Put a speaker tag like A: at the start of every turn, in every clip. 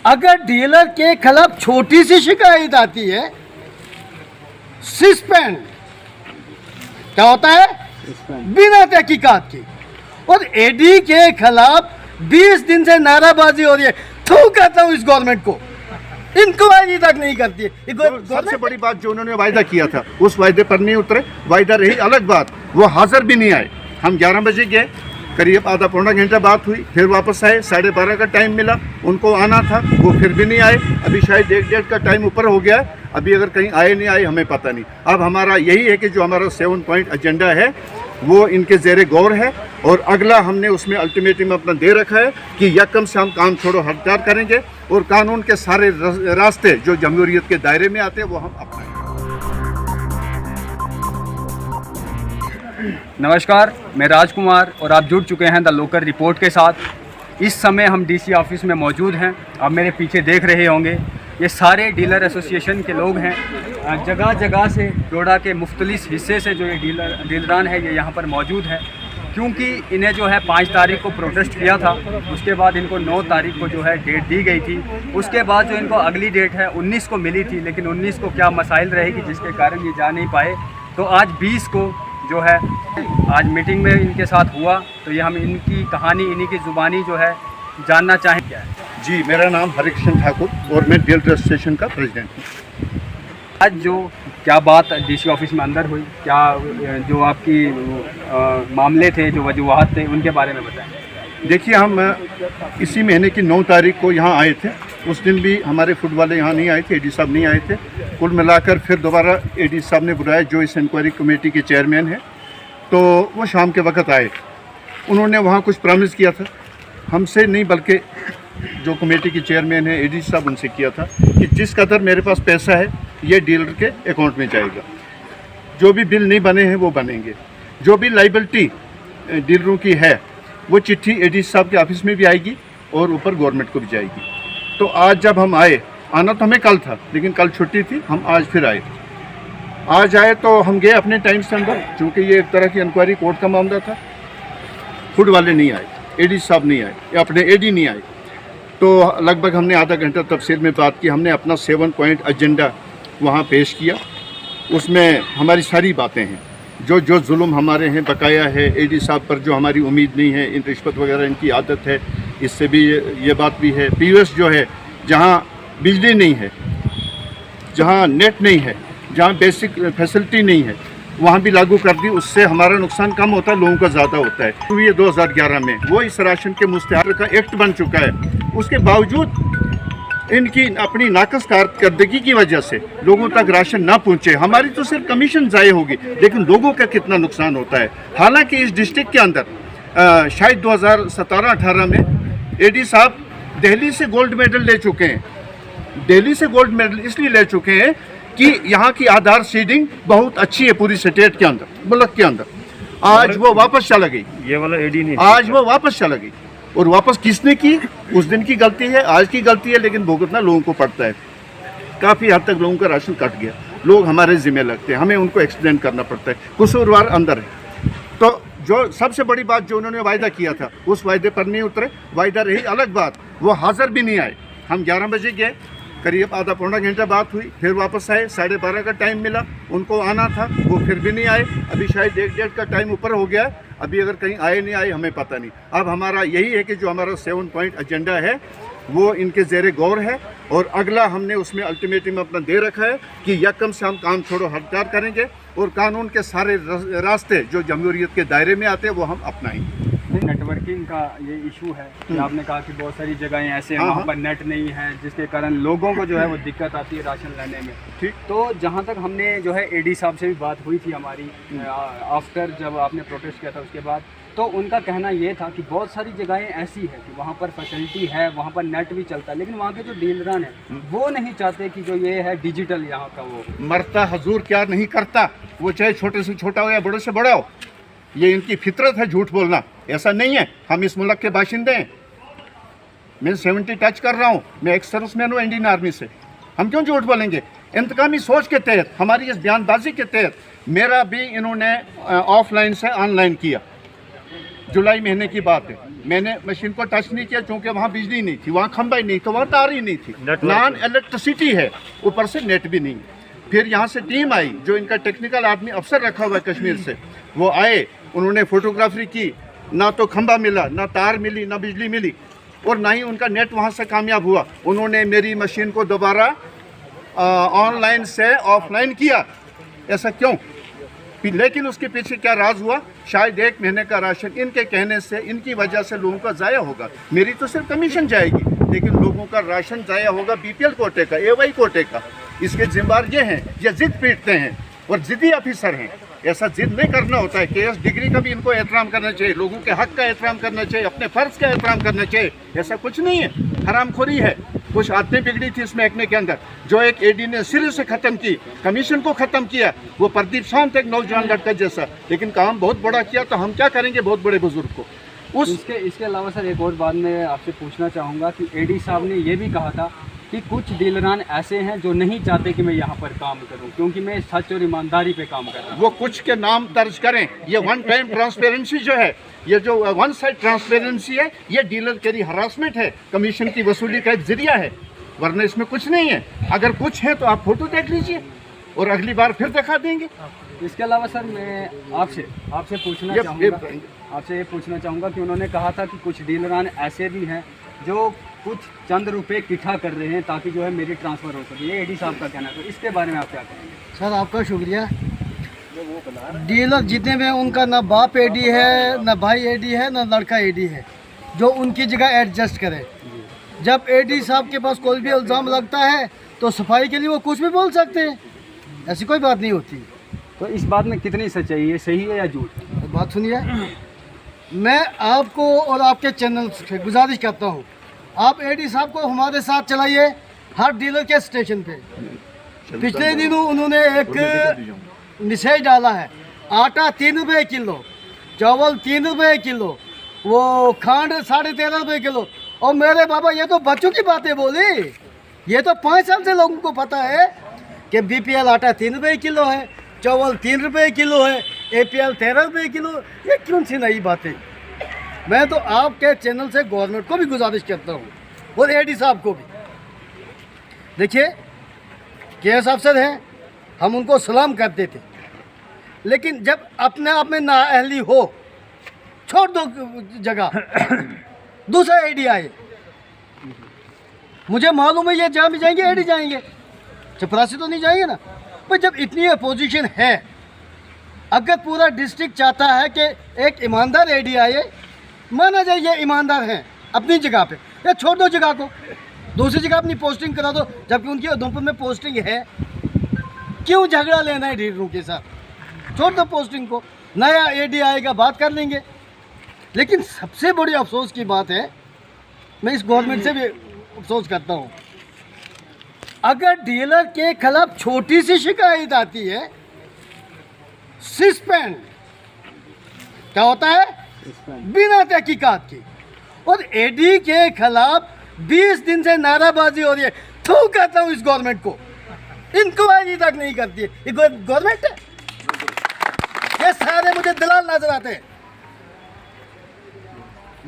A: अगर डीलर के खिलाफ छोटी सी शिकायत आती है, सस्पेंड क्या होता है, बिना तहकीकात की। और एडी के खिलाफ 20 दिन से नाराबाजी हो रही है। तो कहता हूं इस गवर्नमेंट को, इंक्वायरी तक नहीं करती है।
B: तो सबसे बड़ी बात जो उन्होंने वायदा किया था उस वायदे पर नहीं उतरे। वायदा रही अलग बात, वो हाजिर भी नहीं आए। हम 11 बजे गए, करीब आधा पौना घंटा बात हुई, फिर वापस आए। 12:30 का टाइम मिला, उनको आना था, वो फिर भी नहीं आए। अभी शायद 1:30 का टाइम ऊपर हो गया है, अभी अगर कहीं आए नहीं आए हमें पता नहीं। अब हमारा यही है कि जो हमारा 7 पॉइंट एजेंडा है वो इनके ज़ेरे गौर है, और अगला हमने उसमें अल्टीमेटम अपना दे रखा है कि यकम से हम काम छोड़ो हथियार करेंगे, और कानून के सारे रास्ते जो जमहूरियत के दायरे में आते हैं वो हम अपनाएंगे।
C: नमस्कार, मैं राजकुमार और आप जुड़ चुके हैं द लोकल रिपोर्ट के साथ। इस समय हम डीसी ऑफिस में मौजूद हैं। आप मेरे पीछे देख रहे होंगे, ये सारे डीलर एसोसिएशन के लोग हैं। जगह जगह से डोडा के मुख्तलिफ हिस्से से जो ये डीलरान है ये यहाँ पर मौजूद है, क्योंकि इन्हें जो है 5 तारीख को प्रोटेस्ट किया था। उसके बाद इनको 9 तारीख को जो है डेट दी गई थी। उसके बाद जो इनको अगली डेट है 19 को मिली थी, लेकिन 19 को क्या मसाइल रहेगी जिसके कारण ये जा नहीं पाए। तो आज 20 को जो है आज मीटिंग में इनके साथ हुआ, तो ये हम इनकी कहानी, इन्हीं की ज़ुबानी जो है जानना चाहें। क्या है
B: जी, मेरा नाम हरिकृष्ण ठाकुर और मैं डीलर एसोसिएशन का प्रेसिडेंट हूँ।
C: आज जो क्या बात डीसी ऑफिस में अंदर हुई, क्या जो आपकी मामले थे, जो वजूहात थे, उनके बारे में बताएं।
B: देखिए, हम इसी महीने की 9 तारीख को यहाँ आए थे। उस दिन भी हमारे फूड वाले यहाँ नहीं आए थे, एडी साहब नहीं आए थे। कुल मिलाकर फिर दोबारा एडी साहब ने बुलाया, जो इस इंक्वायरी कमेटी के चेयरमैन हैं। तो वो शाम के वक्त आए। उन्होंने वहाँ कुछ प्रॉमिस किया था, हमसे नहीं बल्कि जो कमेटी के चेयरमैन है एडी साहब, उनसे किया था कि जिस कदर मेरे पास पैसा है ये डीलर के अकाउंट में जाएगा। जो भी बिल नहीं बने हैं वो बनेंगे। जो भी लाइबिलिटी डीलरों की है वो चिट्ठी एडी साहब के ऑफिस में भी आएगी और ऊपर गवर्नमेंट को भी जाएगी। तो आज जब हम आए, आना तो हमें कल था लेकिन कल छुट्टी थी, हम आज फिर आए। आज आए तो हम गए अपने टाइम से अंदर, चूँकि ये एक तरह की इंक्वायरी कोर्ट का मामला था। फूड वाले नहीं आए, एडी साहब नहीं आए, या अपने एडी नहीं आए। तो लगभग हमने आधा घंटा तफसील में बात की। हमने अपना 7 पॉइंट एजेंडा वहाँ पेश किया। उसमें हमारी सारी बातें हैं, जो जो जुल्म हमारे हैं, बकाया है एडी साहब पर, जो हमारी उम्मीद नहीं है, इन रिश्वत वगैरह इनकी आदत है, इससे भी ये बात भी है। पीयूएस जो है, जहाँ बिजली नहीं है, जहाँ नेट नहीं है, जहाँ बेसिक फैसिलिटी नहीं है, वहाँ भी लागू कर दी। उससे हमारा नुकसान कम होता है, लोगों का ज़्यादा होता है। तो ये 2011 में वो इस राशन के मुस्तहर का एक्ट बन चुका है। उसके बावजूद इनकी अपनी नाकस कारकर्दगी की वजह से लोगों तक राशन ना पहुँचे। हमारी तो सिर्फ कमीशन ज़ाय होगी, लेकिन लोगों का कितना नुकसान होता है। हालांकि इस डिस्ट्रिक्ट के अंदर शायद 2017-18 में एडी साहब दिल्ली से गोल्ड मेडल ले चुके हैं। दिल्ली से गोल्ड मेडल इसलिए ले चुके हैं कि यहाँ की आधार सीडिंग बहुत अच्छी है पूरी स्टेट के अंदर, मुल्क के अंदर। आज वो वापस चला गई, ये वाला एडी नहीं, आज वो वापस चला गई। और वापस किसने की? उस दिन की गलती है, आज की गलती है, लेकिन भुगतना लोगों को पड़ता है। काफ़ी हद तक लोगों का राशन कट गया, लोग हमारे जिम्मे लगते हैं, हमें उनको एक्सप्लेन करना पड़ता है। कसूरवार अंदर है। तो जो सबसे बड़ी बात जो उन्होंने वायदा किया था उस वायदे पर नहीं उतरे। वायदा रही अलग बात, वो हाजिर भी नहीं आए। हम 11 बजे गए, करीब आधा पौना घंटा बात हुई, फिर वापस आए। 12:30 का टाइम मिला, उनको आना था, वो फिर भी नहीं आए। अभी शायद 1:30 का टाइम ऊपर हो गया है, अभी अगर कहीं आए नहीं आए हमें पता नहीं। अब हमारा यही है कि जो हमारा 7 पॉइंट एजेंडा है वो इनके ज़ेरे गौर है, और अगला हमने उसमें अल्टीमेटम अपना दे रखा है कि यकम से हम काम छोड़ो हथियार करेंगे, और कानून के सारे रास्ते जो जमहूरियत के दायरे में आते हैं वो हम अपनाएंगे।
C: नेटवर्किंग का ये इशू है कि आपने कहा कि बहुत सारी जगहें ऐसे हैं वहाँ पर नेट नहीं है, जिसके कारण लोगों को जो है वो दिक्कत आती है राशन लेने में।
B: ठीक।
C: तो जहाँ तक हमने जो है एडी साहब से भी बात हुई थी हमारी आफ्टर जब आपने प्रोटेस्ट किया था उसके बाद, तो उनका कहना ये था कि बहुत सारी जगहें ऐसी है कि वहाँ पर फैसिलिटी है, वहाँ पर नेट भी चलता है, लेकिन वहाँ के जो डीलरान हैं वो नहीं चाहते कि जो ये है डिजिटल यहाँ का वो
B: मरता हजूर क्या नहीं करता, वो चाहे छोटे से छोटा हो या बड़े से बड़ा हो। ये इनकी फितरत है झूठ बोलना, ऐसा नहीं है। हम इस मुल्क के बाशिंदे हैं, मैं 70 टच कर रहा हूँ, मैं एक सर्विसमैन हूँ इंडियन आर्मी से। हम क्यों झूठ बोलेंगे? इंतकामी सोच के तहत, हमारी इस बयानबाजी के तहत मेरा भी इन्होंने ऑफलाइन से ऑनलाइन किया। जुलाई महीने की बात है। मैंने मशीन को टच नहीं किया क्योंकि वहाँ बिजली नहीं थी, वहाँ खंभा ही नहीं था, वहाँ तार ही नहीं थी, नॉन इलेक्ट्रिसिटी है, ऊपर से नेट भी नहीं। फिर यहाँ से टीम आई, जो इनका टेक्निकल आदमी अफसर रखा हुआ है कश्मीर से, वो आए, उन्होंने फोटोग्राफी की, ना तो खंभा मिला, ना तार मिली, ना बिजली मिली, और ना ही उनका नेट वहाँ से कामयाब हुआ। उन्होंने मेरी मशीन को दोबारा ऑनलाइन से ऑफलाइन किया। ऐसा क्यों? लेकिन उसके पीछे क्या राज हुआ? शायद 1 महीने का राशन इनके कहने से, इनकी वजह से लोगों का ज़ाया होगा। मेरी तो सिर्फ कमीशन जाएगी, लेकिन लोगों का राशन ज़ाया होगा बीपीएल कोटे का, एवाई कोटे का। इसके जिम्मेदार ये हैं, ये जिद पीटते हैं और जिद्दी ऑफिसर हैं। ऐसा जिद नहीं करना होता है। केएस डिग्री का भी इनको एहतराम करना चाहिए, लोगों के हक का एहतराम करना चाहिए, अपने फ़र्ज का एहतराम करना चाहिए। ऐसा कुछ नहीं है, हरामखोरी है। कुछ आदतें बिगड़ी थी इस महकमे के अंदर, जो एक एडी ने सिरे से ख़त्म की, कमीशन को ख़त्म किया। वो प्रदीप शांत एक नौजवान लड़का जैसा, लेकिन काम बहुत बड़ा किया। तो हम क्या करेंगे बहुत बड़े बुजुर्ग को?
C: इसके अलावा सर एक और बात मैं आपसे पूछना चाहूँगा कि एडी साहब ने ये भी कहा था कि कुछ डीलरान ऐसे हैं जो नहीं चाहते कि मैं यहाँ पर काम करूँ, क्योंकि मैं सच और ईमानदारी पे काम कर रहा हूँ।
B: वो कुछ के नाम दर्ज करें। ये वन टाइम ट्रांसपेरेंसी जो है, ये जो वन साइड ट्रांसपेरेंसी है, ये डीलर के लिए हरासमेंट है, कमीशन की वसूली का एक जरिया है, वरना इसमें कुछ नहीं है। अगर कुछ है तो आप फोटो देख लीजिए और अगली बार फिर दिखा देंगे।
C: इसके अलावा सर मैं आपसे पूछना चाहूँगा कि उन्होंने कहा था कि कुछ डीलरान ऐसे भी हैं जो कुछ चंद रुपए इकट्ठा कर रहे हैं ताकि जो है मेरी ट्रांसफ़र हो सके। ये एडी साहब का कहना है, तो इसके बारे में आप क्या कहेंगे?
A: सर आपका शुक्रिया। डीलर जितने भी हैं उनका ना बाप एडी है, ना भाई एडी है, ना लड़का एडी है जो उनकी जगह एडजस्ट करे। जब एडी साहब के पास कोई भी इल्ज़ाम लगता है तो सफाई के लिए वो कुछ भी बोल सकते हैं, ऐसी कोई बात नहीं होती।
C: तो इस बात में कितनी सच्चाई है, सही है या झूठ?
A: तो बात सुनिए, मैं आपको और आपके चैनल से गुजारिश करता हूँ, आप एडी साहब को हमारे साथ चलाइए हर डीलर के स्टेशन पे। पिछले दिनों उन्होंने एक मैसेज डाला है, आटा 3 रुपये किलो, चावल 3 रुपये किलो, वो खांड 13.5 रुपये किलो। और मेरे बाबा ये तो बच्चों की बातें बोली, ये तो 5 साल से लोगों को पता है कि बीपीएल आटा 3 रुपये किलो है, चावल 3 रुपये किलो है, एपीएल 13 रुपये किलो। ये कौन सी नई बातें? मैं तो आपके चैनल से गवर्नमेंट को भी गुजारिश करता हूँ और एडी साहब को भी। देखिए केएस अफसर हैं, हम उनको सलाम करते थे, लेकिन जब अपने आप में नाअहली हो छोड़ दो जगह, दूसरा एडी आए। मुझे मालूम है ये जहाँ भी जाएंगे एडी जाएंगे, चपरासी तो नहीं जाएंगे ना। पर जब इतनी अपोजिशन है, अगर पूरा डिस्ट्रिक्ट चाहता है कि एक ईमानदार एडी आए, माना जाए ये ईमानदार हैं अपनी जगह पे, या छोड़ दो जगह को, दूसरी जगह अपनी पोस्टिंग करा दो, जबकि उनकी उधमपुर में पोस्टिंग है। क्यों झगड़ा लेना है डीलरों के साथ? छोड़ दो पोस्टिंग को, नया एडी आएगा बात कर लेंगे। लेकिन सबसे बड़ी अफसोस की बात है, मैं इस गवर्नमेंट से भी अफसोस करता हूँ, अगर डीलर के खिलाफ छोटी सी शिकायत आती है, सस्पेंड क्या होता है बिना तहकीकात की, और एडी के खिलाफ 20 दिन से नाराबाजी हो रही है। थू कहता हूँ इस गवर्नमेंट को, इंक्वायरी तक नहीं करती है। ये गवर्नमेंट है? ये सारे मुझे दलाल नजर आते हैं,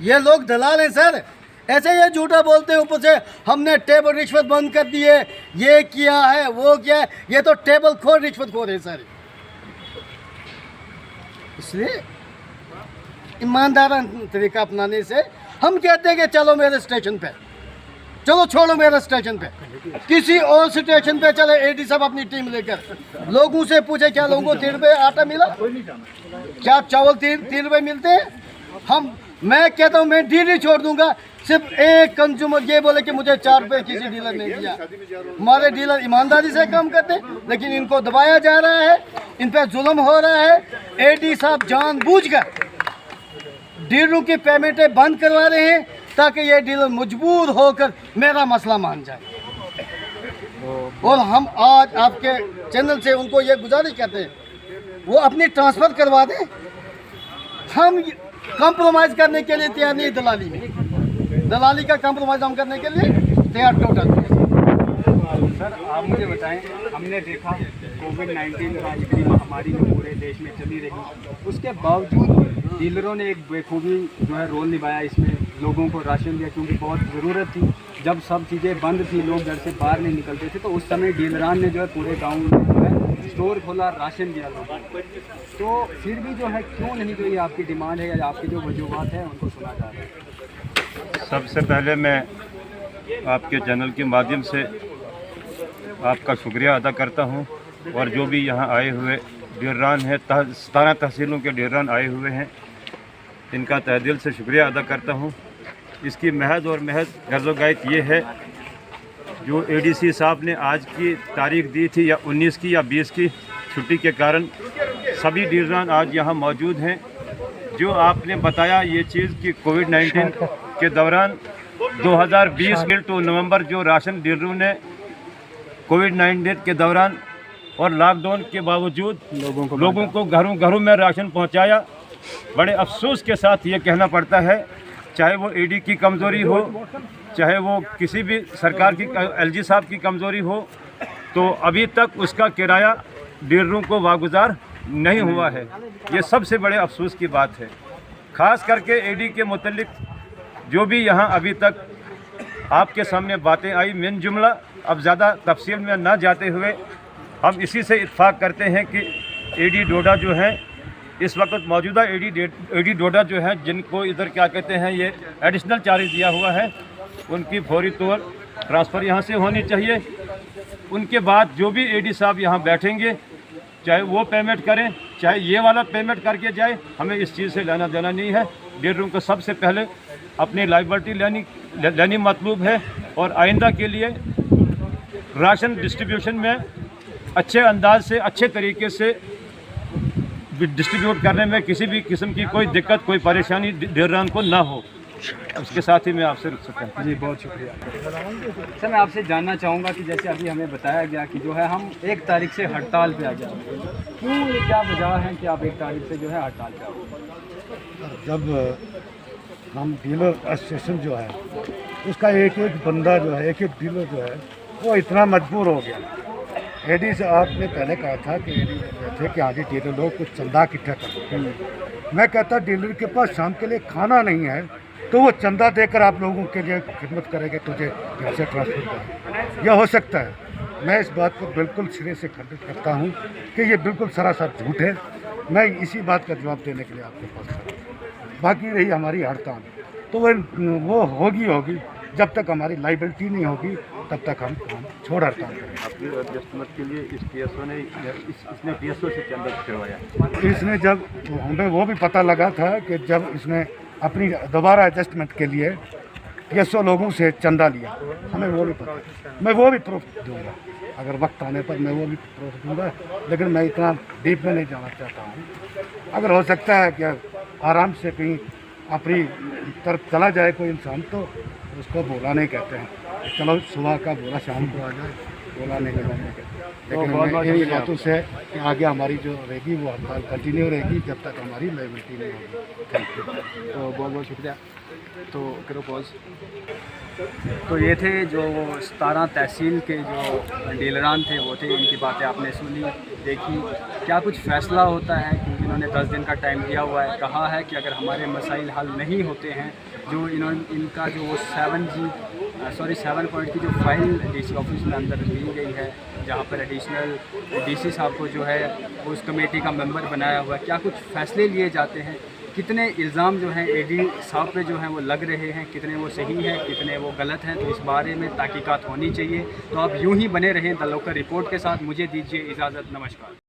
A: ये लोग दलाल हैं सर। ऐसे ये झूठा बोलते हैं ऊपर से, हमने टेबल रिश्वत बंद कर दी है, ये किया है, वो किया है। ये तो टेबल खोर रिश्वत खोर है सर। इसलिए ईमानदाराना तरीका अपनाने से हम कहते हैं कि चलो मेरे स्टेशन पे, चलो छोड़ो मेरे स्टेशन पे, किसी और स्टेशन पे चले। एडी साहब अपनी टीम लेकर लोगों से पूछे, क्या लोगों को 3 रुपये आटा मिला? क्या चावल 3 रुपये मिलते हैं? मैं कहता हूँ मैं डीडी छोड़ दूंगा, सिर्फ एक कंज्यूमर ये बोले कि मुझे 4 रुपये किसी डीलर ने दिया। हमारे डीलर ईमानदारी से काम करते हैं, लेकिन इनको दबाया जा रहा है, इन पर जुल्म हो रहा है। एडी साहब जानबूझकर डीलरों की पेमेंटें बंद करवा रहे हैं ताकि ये डीलर मजबूर होकर मेरा मसला मान जाए। और हम आज आपके चैनल से उनको ये गुजारिश करते हैं, वो अपनी ट्रांसफ़र करवा दें। हम कंप्रोमाइज़ करने के लिए तैयार नहीं, दलाली में, दलाली का कंप्रोमाइज़ हम करने के लिए तैयार टोटल।
C: सर आप मुझे बताएं, हमने देखा कोविड-19 का इतनी महामारी जो पूरे देश में चली रही, उसके बावजूद डीलरों ने एक बेखूबी जो है रोल निभाया इसमें, लोगों को राशन दिया क्योंकि बहुत ज़रूरत थी। जब सब चीज़ें बंद थी, लोग घर से बाहर नहीं निकलते थे, तो उस समय डीलरान ने जो है पूरे गाँव में जो है स्टोर खोला, राशन दिया लोगों को। तो फिर भी जो है क्यों नहीं जो ये आपकी डिमांड है या आपकी जो वजूहत है उनको सुना जा रहा है?
D: सबसे पहले मैं आपके चैनल के माध्यम से आपका शुक्रिया अदा करता हूं, और जो भी यहाँ आए हुए डीलरान हैं, 17 तहसीलों के डीलरान आए हुए हैं, इनका तहे दिल से शुक्रिया अदा करता हूं। इसकी महज और महज गर्ज़ोगायत ये है, जो एडीसी साहब ने आज की तारीख दी थी या 19 की या 20 की, छुट्टी के कारण सभी डीलरान आज यहाँ मौजूद हैं। जो आपने बताया ये चीज़ कि कोविड-19 के दौरान 2020 टू नवंबर जो राशन डीलरों ने कोविड-19 के दौरान और लॉकडाउन के बावजूद लोगों को घरों घरों में राशन पहुंचाया, बड़े अफसोस के साथ ये कहना पड़ता है, चाहे वो ईडी की कमज़ोरी हो, चाहे वो किसी भी सरकार की एलजी साहब की कमज़ोरी हो, तो अभी तक उसका किराया डीलरों को वागुजार नहीं हुआ है। ये सबसे बड़े अफसोस की बात है। ख़ास करके ईडी के मुतल्लिक जो भी यहाँ अभी तक आपके सामने बातें आई, मिन जुमला अब ज़्यादा तफसील में ना जाते हुए हम इसी से इत्फाक करते हैं कि ईडी डोडा जो है इस वक्त मौजूदा ईडी डोडा जो है, जिनको इधर क्या कहते हैं ये एडिशनल चार्ज दिया हुआ है, उनकी फौरी तौर ट्रांसफ़र यहाँ से होनी चाहिए। उनके बाद जो भी ईडी साहब यहाँ बैठेंगे, चाहे वो पेमेंट करें, चाहे ये वाला पेमेंट करके जाए, हमें इस चीज़ से लेना देना नहीं है। डीलरों को सबसे पहले अपनी लाइबिलिटी लेनी मतलूब है, और आइंदा के लिए राशन डिस्ट्रीब्यूशन में अच्छे अंदाज से, अच्छे तरीके से डिस्ट्रीब्यूट करने में किसी भी किस्म की कोई दिक्कत, कोई परेशानी डीलरान को ना हो। उसके साथ ही मैं आपसे रुक सकता हूँ।
C: जी बहुत शुक्रिया सर। मैं आपसे जानना चाहूँगा कि जैसे अभी हमें बताया गया कि जो है हम 1 तारीख से हड़ताल पे आ जाएंगे, क्यों, ये क्या वजह है कि आप 1 तारीख से जो है हड़ताल पे आओगे?
E: जब हम डीलर एसोसिएशन जो है उसका एक एक बंदा जो है, एक एक डीलर जो है, वो इतना मजबूर हो गया। एडी से आपने पहले कहा था कि एडी थे कि आगे डीलर लोग कुछ चंदा इकट्ठा कर, मैं कहता डीलर के पास शाम के लिए खाना नहीं है तो वो चंदा देकर आप लोगों के लिए खिदमत करेंगे, तुझे घर से ट्रांसफ़र करें। यह हो सकता है। मैं इस बात को बिल्कुल सिरे से खंडित करता हूँ कि ये बिल्कुल सरासर झूठ है। मैं इसी बात का जवाब देने के लिए आपके पास खड़ा हूँ। बाकी रही हमारी हड़ताल, तो वो होगी जब तक हमारी लाइबिलिटी नहीं होगी तब तक हम छोड़ हड़ताल करेंगे।
D: अपनी एडजस्टमेंट के लिए इस पीएसओ ने इसने पीएसओ से चंदा करवाया।
E: इसने जब हमें वो भी पता लगा था कि जब इसने अपनी दोबारा एडजस्टमेंट के लिए पीएसओ लोगों से चंदा लिया, हमें वो भी पता, मैं वो भी प्रूफ दूंगा, अगर वक्त आने पर मैं वो भी प्रूफ दूंगा, लेकिन मैं इतना डीप में नहीं जाना चाहता हूँ। अगर हो सकता है कि आराम से कहीं अपनी तरफ चला जाए कोई इंसान, तो उसको बोला नहीं कहते हैं, चलो सुबह का बोला शाम को आ जाए, बोला नहीं कहते। लेकिन मेरी बातों से कि आगे हमारी जो रहेगी वो हड़ताल कंटिन्यू रहेगी जब तक हमारी लाइबिलिटी नहीं होगी। Thank you.
C: तो बहुत बहुत शुक्रिया। तो करो पॉज। तो ये थे जो 17 तहसील के जो डीलरान थे, वो थे, इनकी बातें आपने सुनी, देखी, क्या कुछ फ़ैसला होता है, क्योंकि इन्होंने 10 दिन का टाइम दिया हुआ है। कहा है कि अगर हमारे मसाइल हल नहीं होते हैं, जो इनका जो 7 पॉइंट की जो फाइल डीसी ऑफिस में अंदर दी गई है, जहाँ पर एडिशनल डीसी साहब को जो है उस कमेटी का मेंबर बनाया हुआ है, क्या कुछ फ़ैसले लिए जाते हैं, कितने इल्ज़ाम जो हैं एडी साहब पे जो हैं वो लग रहे हैं, कितने वो सही हैं, कितने वो गलत हैं, तो इस बारे में तहकीकात होनी चाहिए। तो आप यूं ही बने रहें द लोकल रिपोर्ट के साथ। मुझे दीजिए इजाज़त, नमस्कार।